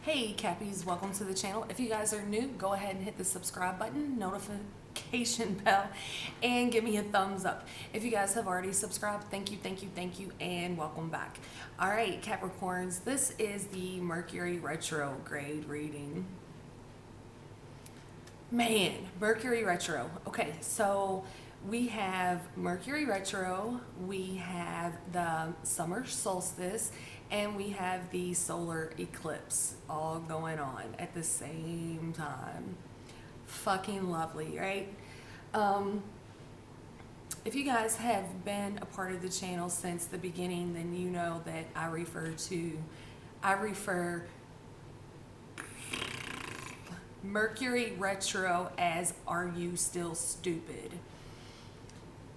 Hey Cappyz, welcome to the channel. If you guys are new, go ahead and hit the subscribe button, notification bell, and give me a thumbs up. If you guys have already subscribed, thank you, and welcome back. All right, Capricorns, this is the Mercury Retrograde reading. Man, Mercury Retro. Okay, so we have Mercury Retro, we have the summer solstice, and we have the solar eclipse all going on at the same time. Fucking lovely, right? If you guys have been a part of the channel since the beginning, then you know that I refer Mercury Retro as "Are You Still Stupid?"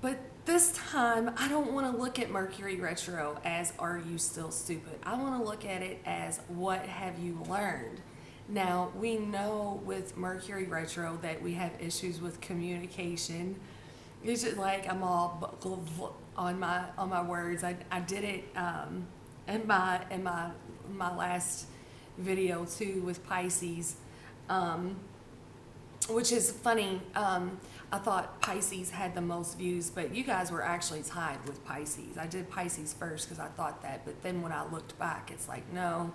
But this time, I don't want to look at Mercury Retro as "Are You Still Stupid?" I want to look at it as "What have you learned?" Now, we know with Mercury Retro that we have issues with communication. It's just like I'm all on my words. I did it in my last video too with Pisces. Which is funny. I thought Pisces had the most views, but you guys were actually tied with Pisces. I did Pisces first because I thought that, but then when I looked back, it's like, no,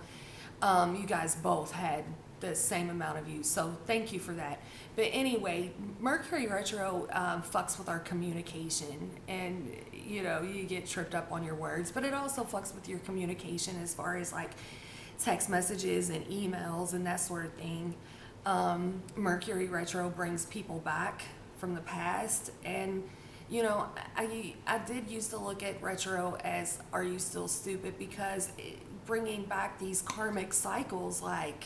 you guys both had the same amount of views. So thank you for that. But anyway, Mercury Retro fucks with our communication, and you get tripped up on your words, but it also fucks with your communication as far as like text messages and emails and that sort of thing. Mercury Retro brings people back from the past, and I did used to look at retro as "Are you still stupid?" because bringing back these karmic cycles, like,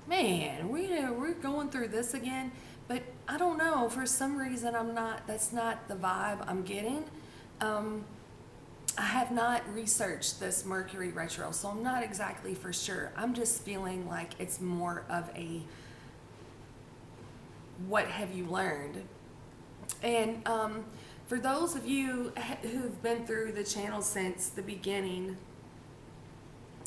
man, we're going through this again. But I don't know, for some reason that's not the vibe I'm getting. I have not researched this Mercury Retro, so I'm not exactly for sure. I'm just feeling like it's more of a "what have you learned?" And for those of you who've been through the channel since the beginning,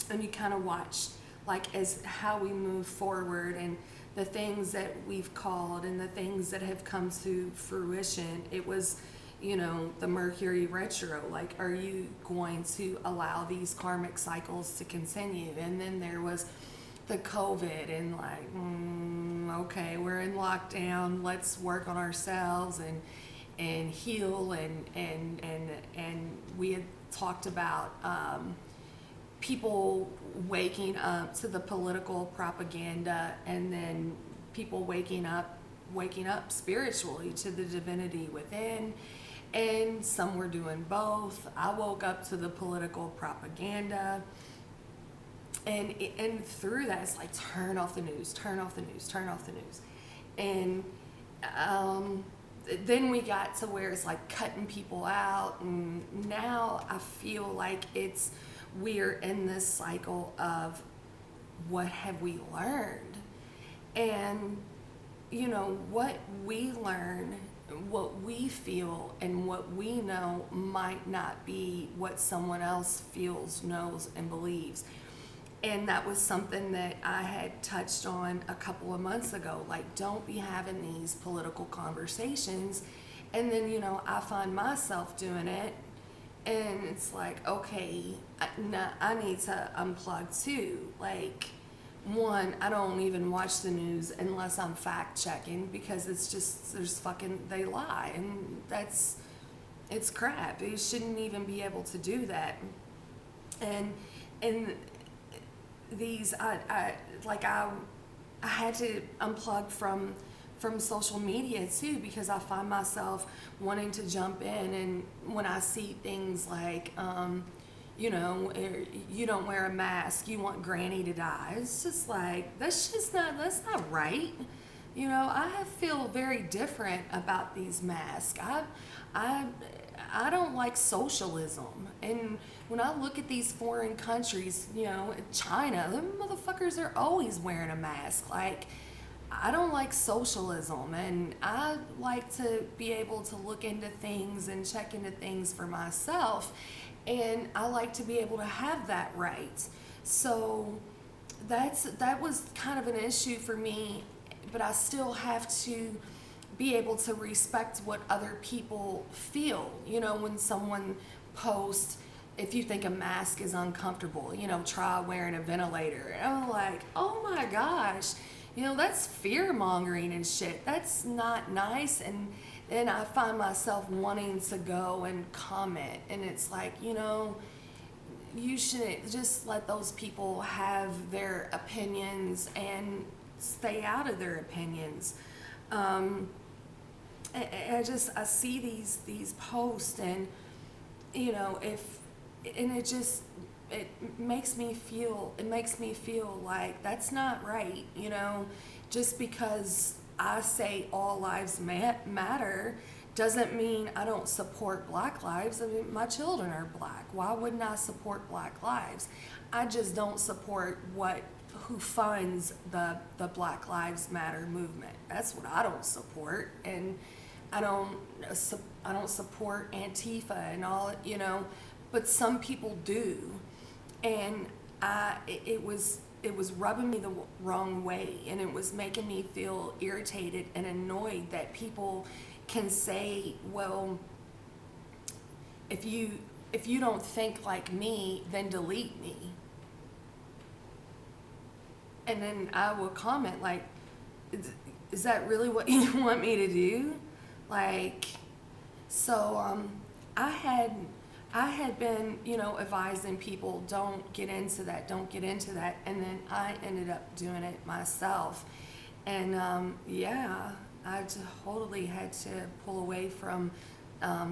and you kind of watch like as how we move forward and the things that we've called and the things that have come to fruition, it was the Mercury Retro, like, are you going to allow these karmic cycles to continue? And then there was the COVID, and like, okay, we're in lockdown, let's work on ourselves and heal, and we had talked about people waking up to the political propaganda, and then people waking up spiritually to the divinity within. And some were doing both. I woke up to the political propaganda, and through that, it's like, turn off the news, and then we got to where it's like cutting people out, and now I feel like we're in this cycle of what have we learned? And what we learn, what we feel, and what we know might not be what someone else feels, knows, and believes. And that was something that I had touched on a couple of months ago. Like, don't be having these political conversations. And then, I find myself doing it. And it's like, okay, I need to unplug too. Like, one, I don't even watch the news unless I'm fact checking, because it's just, they lie. And it's crap. You shouldn't even be able to do that. And these, I had to unplug from social media too, because I find myself wanting to jump in, and when I see things like you don't wear a mask, you want granny to die, it's just like, that's not right. I feel very different about these masks. I don't like socialism. And when I look at these foreign countries, China, them motherfuckers are always wearing a mask. Like, I don't like socialism, and I like to be able to look into things and check into things for myself, and I like to be able to have that right. So that was kind of an issue for me, but I still have to be able to respect what other people feel. You know, when someone posts, if you think a mask is uncomfortable, you know, try wearing a ventilator. And I'm like, oh my gosh, you know, that's fear mongering and shit. That's not nice. And then I find myself wanting to go and comment, and it's like, you know, you shouldn't just let those people have their opinions and stay out of their opinions. I see these posts, and you know, it makes me feel like that's not right. You know, just because I say all lives matter doesn't mean I don't support Black lives. I mean, my children are Black. Why wouldn't I support Black lives? I just don't support who funds the Black Lives Matter movement. That's what I don't support, and I don't support Antifa and all, you know, but some people do, and it was rubbing me the wrong way, and it was making me feel irritated and annoyed that people can say, well, if you don't think like me, then delete me. And then I will comment like, is that really what you want me to do? Like, so I had been, you know, advising people, don't get into that, and then I ended up doing it myself. And yeah, I totally had to pull away from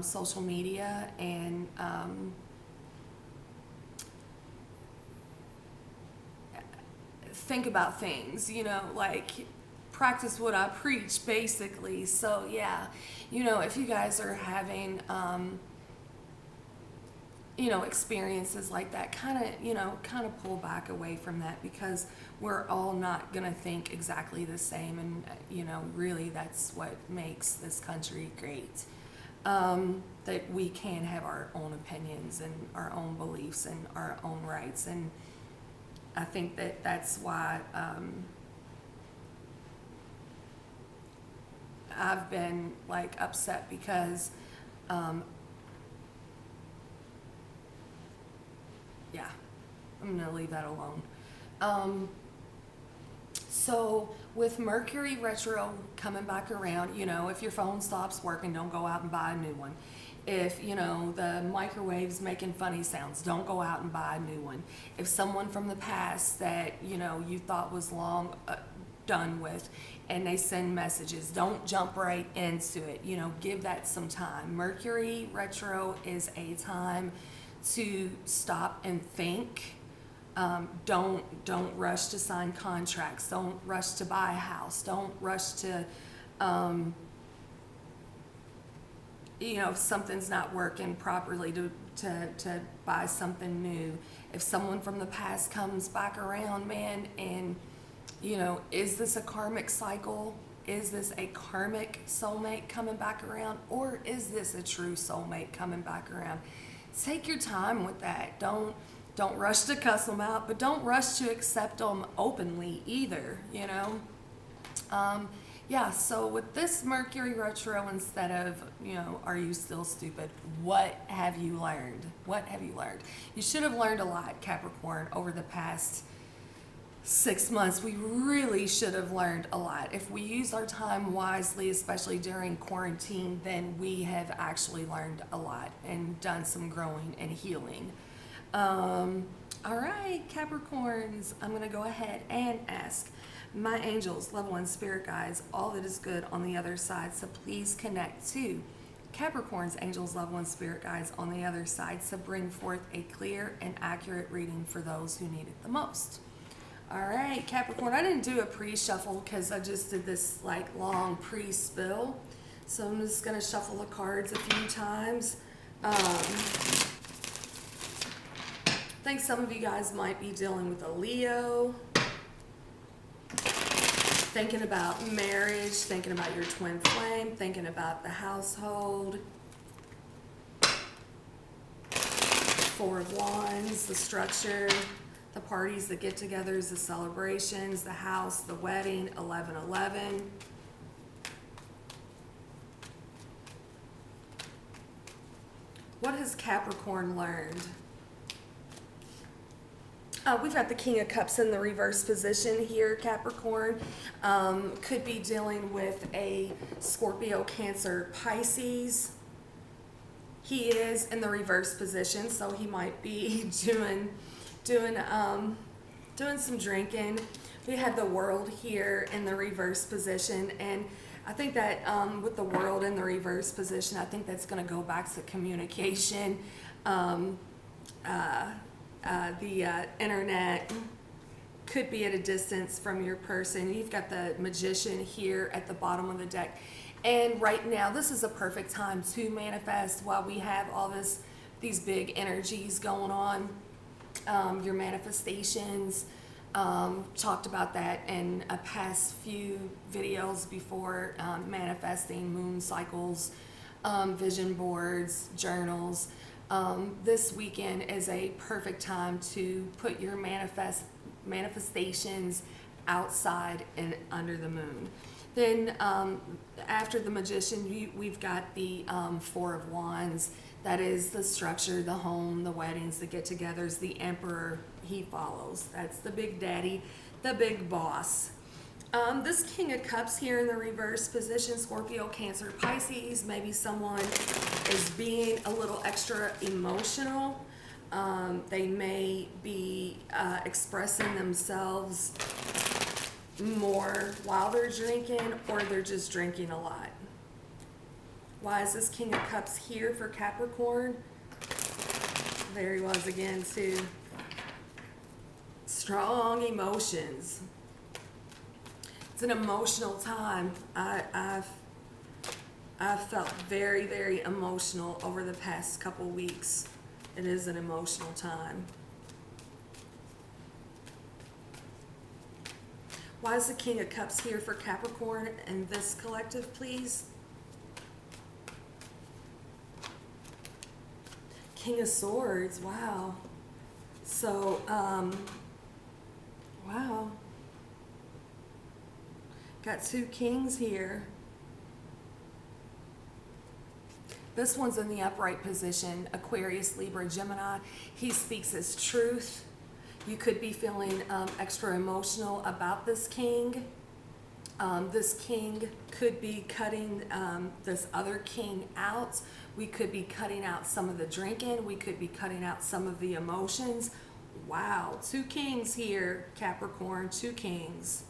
social media and think about things, you know, like practice what I preach, basically. So yeah, you know, if you guys are having you know, experiences like that, kind of pull back away from that, because we're all not gonna think exactly the same, and you know, really that's what makes this country great, that we can have our own opinions and our own beliefs and our own rights. And I think that that's why I've been like upset, because yeah, I'm gonna leave that alone. So with Mercury retro coming back around, you know, if your phone stops working, don't go out and buy a new one. If, you know, the microwave's making funny sounds, don't go out and buy a new one. If someone from the past that, you know, you thought was long done with, and they send messages, don't jump right into it. You know, give that some time. Mercury retro is a time to stop and think. Don't rush to sign contracts. Don't rush to buy a house. Don't rush to, you know, if something's not working properly, to buy something new. If someone from the past comes back around, man, and you know, is this a karmic cycle? Is this a karmic soulmate coming back around, or is this a true soulmate coming back around? Take your time with that. Don't rush to cuss them out, but don't rush to accept them openly either, you know? Yeah, so with this Mercury retro, instead of, you know, are you still stupid? What have you learned? What have you learned? You should have learned a lot, Capricorn, over the past 6 months. We really should have learned a lot. If we use our time wisely, especially during quarantine, then we have actually learned a lot and done some growing and healing. All right, Capricorns, I'm going to go ahead and ask my angels, loved ones, spirit guides, all that is good on the other side. So please connect to Capricorn's angels, loved ones, spirit guides on the other side to bring forth a clear and accurate reading for those who need it the most. All right, Capricorn, I didn't do a pre-shuffle because I just did this like long pre-spill. So I'm just going to shuffle the cards a few times. I think some of you guys might be dealing with a Leo, thinking about marriage, thinking about your twin flame, thinking about the household. 4 of Wands, the structure, The parties, the get-togethers, the celebrations, the house, the wedding, 1111. What has Capricorn learned? We've got the King of Cups in the reverse position here, Capricorn. Could be dealing with a Scorpio, Cancer, Pisces. He is in the reverse position, so he might be doing some drinking. We have the World here in the reverse position, and I think that with the World in the reverse position, I think that's going to go back to communication. The internet could be at a distance from your person. You've got the Magician here at the bottom of the deck. And right now, this is a perfect time to manifest while we have all these big energies going on. Your manifestations, talked about that in a past few videos before, manifesting moon cycles, vision boards, journals. This weekend is a perfect time to put your manifestations outside and under the moon. Then after the Magician, we've got the Four of Wands. That is the structure, the home, the weddings, the get-togethers, the Emperor. He follows. That's the big daddy, the big boss. This King of Cups here in the reverse position, Scorpio, Cancer, Pisces. Maybe someone is being a little extra emotional. They may be expressing themselves more while they're drinking, or they're just drinking a lot. Why is this King of Cups here for Capricorn? There he was again too. Strong emotions. It's an emotional time. I've felt very, very emotional over the past couple weeks. It is an emotional time. Why is the King of Cups here for Capricorn and this collective, please? King of Swords, wow. So, wow. Got two kings here. This one's in the upright position, Aquarius, Libra, Gemini. He speaks his truth. You could be feeling extra emotional about this king. This king could be cutting this other king out. We could be cutting out some of the drinking. We could be cutting out some of the emotions. Wow, two kings here, Capricorn, two kings.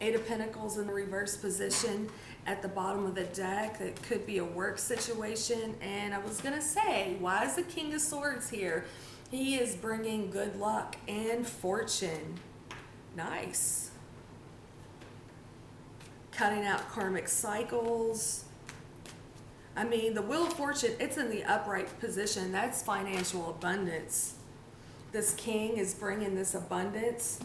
Eight of Pentacles in the reverse position at the bottom of the deck. That could be a work situation. And I was going to say, why is the King of Swords here? He is bringing good luck and fortune. Nice. Cutting out karmic cycles. I mean, the Wheel of Fortune, it's in the upright position. That's financial abundance. This king is bringing this abundance.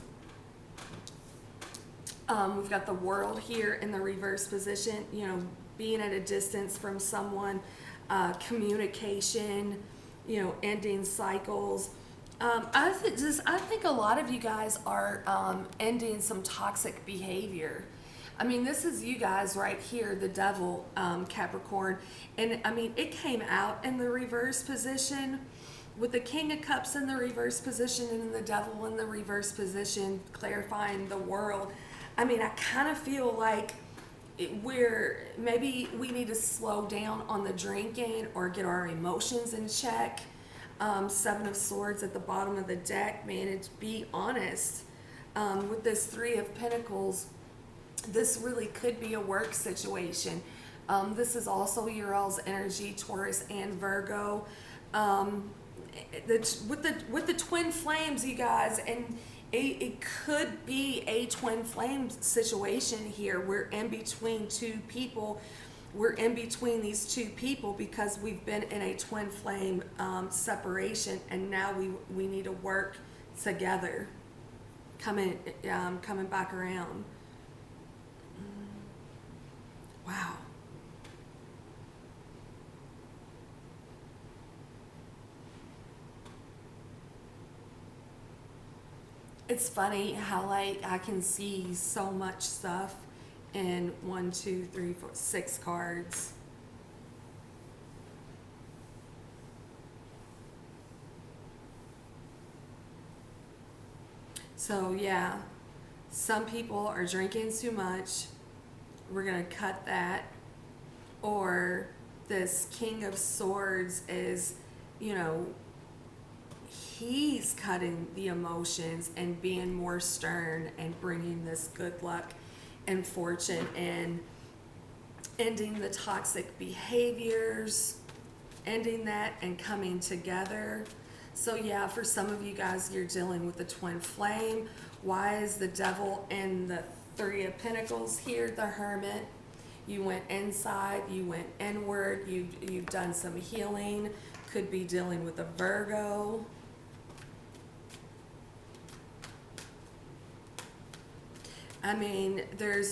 We've got the World here in the reverse position, you know, being at a distance from someone, communication, you know, ending cycles. I think a lot of you guys are ending some toxic behavior. I mean, this is you guys right here, the Devil, Capricorn. And I mean, it came out in the reverse position with the King of Cups in the reverse position and the Devil in the reverse position, clarifying the World. I mean, I kind of feel like maybe we need to slow down on the drinking or get our emotions in check. Seven of Swords at the bottom of the deck, man, be honest. With this Three of Pentacles, this really could be a work situation. This is also Uriel's energy, Taurus and Virgo. With the twin flames, you guys, and it could be a twin flame situation here. We're in between two people. We're in between these two people because we've been in a twin flame separation, and now we need to work together. Coming back around. Wow. It's funny how like I can see so much stuff in 1, 2, 3, 4, 6 cards. So yeah, some people are drinking too much. We're gonna cut that. Or this King of Swords is, you know, he's cutting the emotions and being more stern and bringing this good luck and fortune and ending the toxic behaviors, ending that and coming together. So yeah, for some of you guys, you're dealing with the twin flame. Why is the devil in the Three of Pentacles here, the Hermit? You went inside, you went inward, you've done some healing. Could be dealing with a Virgo. I mean, it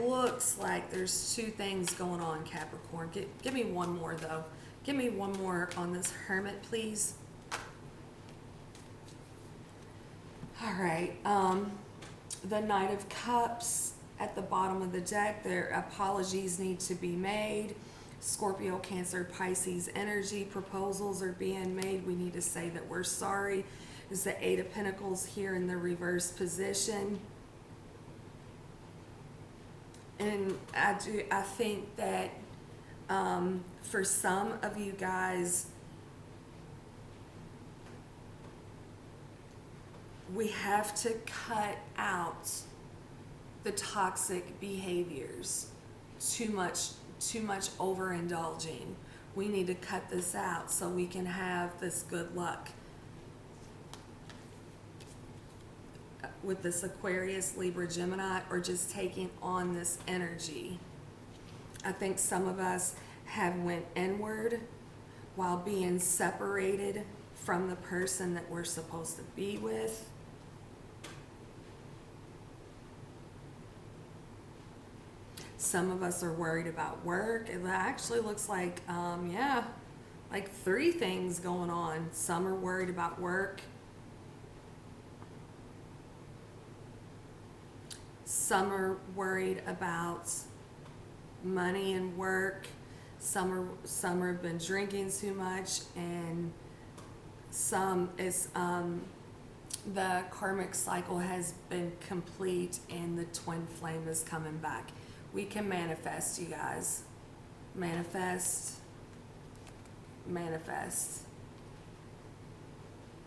looks like there's two things going on, Capricorn. Give me one more, though. Give me one more on this Hermit, please. All right. The Knight of Cups at the bottom of the deck. Their apologies need to be made. Scorpio, Cancer, Pisces energy. Proposals are being made. We need to say that we're sorry. Is the Eight of Pentacles here in the reverse position. And I think that for some of you guys, we have to cut out the toxic behaviors. Too much overindulging. We need to cut this out so we can have this good luck with this Aquarius, Libra, Gemini, or just taking on this energy. I think some of us have went inward while being separated from the person that we're supposed to be with. Some of us are worried about work. It actually looks like, yeah, like 3 things going on. Some are worried about work. Some are worried about money and work. Some have been drinking too much, and some is the karmic cycle has been complete, and the twin flame is coming back. We can manifest, you guys. Manifest.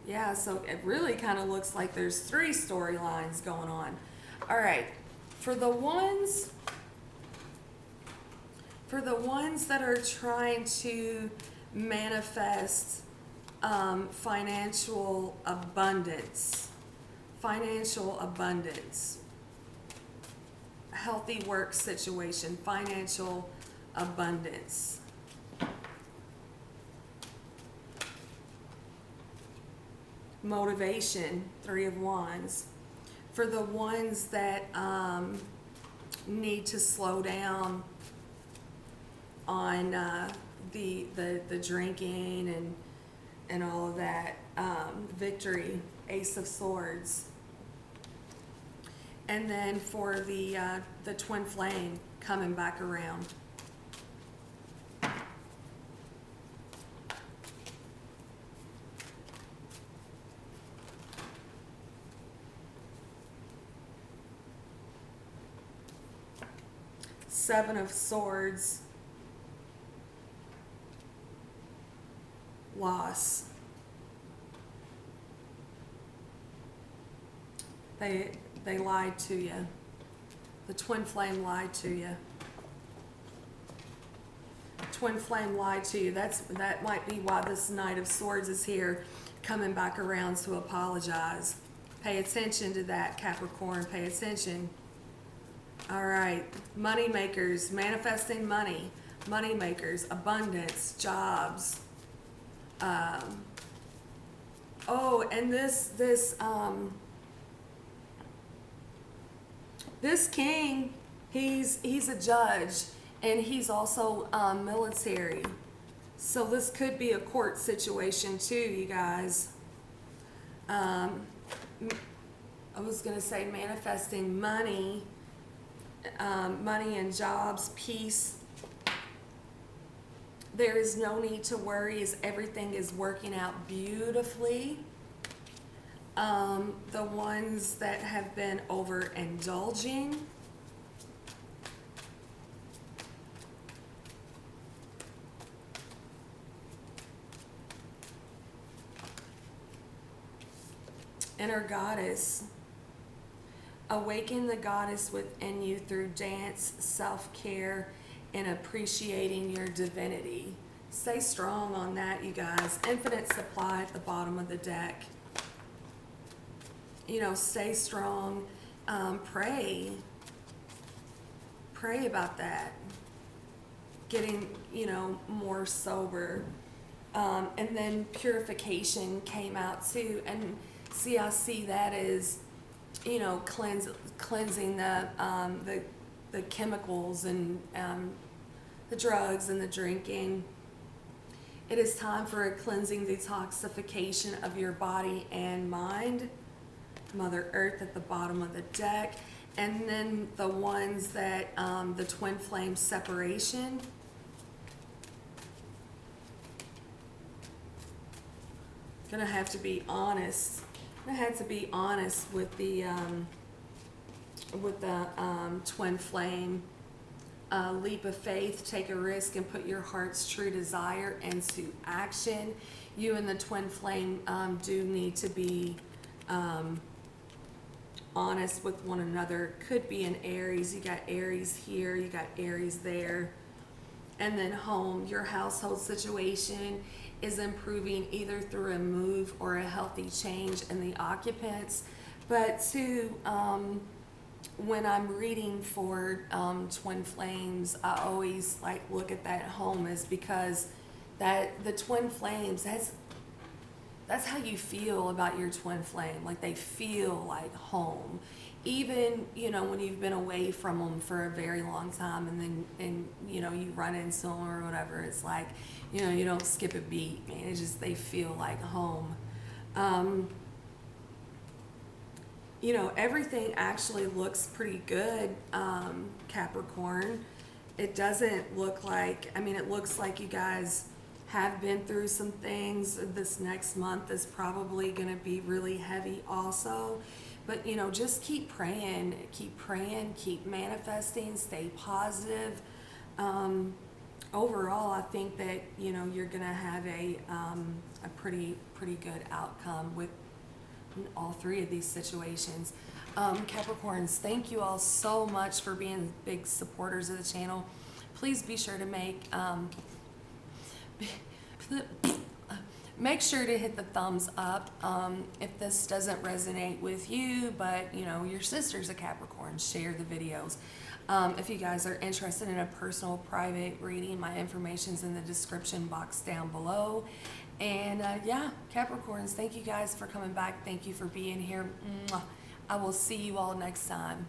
Yeah, so it really kind of looks like there's 3 storylines going on. All right, for the ones that are trying to manifest financial abundance, healthy work situation, financial abundance. Motivation, 3 of Wands. For the ones that need to slow down on the drinking and all of that, victory, Ace of Swords. And then for the twin flame coming back around. Seven of Swords, loss. They lied to you. The twin flame lied to you. Twin flame lied to you. That might be why this Knight of Swords is here, coming back around to apologize. Pay attention to that, Capricorn. Pay attention. All right, money makers, manifesting money, money makers, abundance, jobs. Oh, and this king, he's a judge, and he's also military. So this could be a court situation too, you guys. I was going to say manifesting money, money and jobs, peace. There is no need to worry as everything is working out beautifully. The ones that have been overindulging, inner goddess. Awaken the goddess within you through dance, self-care, and appreciating your divinity. Stay strong on that, you guys. Infinite supply at the bottom of the deck. You know, stay strong. Pray. Pray about that. Getting, you know, more sober. And then purification came out too. And see, I see that as, you know, cleansing the chemicals and the drugs and the drinking. It is time for a cleansing detoxification of your body and mind. Mother Earth at the bottom of the deck. And then the ones that, the twin flame separation. Gonna have to be honest. I had to be honest with the twin flame. Leap of faith, take a risk and put your heart's true desire into action. You and the twin flame do need to be honest with one another. Could be an Aries. You got Aries here, you got Aries there. And then home, your household situation is improving either through a move or a healthy change in the occupants. But too, when I'm reading for twin flames, I always like look at that home, is because that the twin flames, that's how you feel about your twin flame. Like, they feel like home. Even, you know, when you've been away from them for a very long time, and you know, you run into them or whatever, it's like, you know, you don't skip a beat, man. It's just, they feel like home. You know, everything actually looks pretty good, Capricorn. It doesn't look like, I mean, it looks like you guys have been through some things. This next month is probably going to be really heavy also. But, you know, just keep praying, keep manifesting, stay positive. Overall, I think that, you know, you're going to have a pretty good outcome with all three of these situations. Capricorns, thank you all so much for being big supporters of the channel. Please be sure to make sure to hit the thumbs up if this doesn't resonate with you, but you know, your sister's a Capricorn, share the videos. If you guys are interested in a personal private reading, my information's in the description box down below. And yeah, Capricorns, thank you guys for coming back. Thank you for being here. Mwah. I will see you all next time.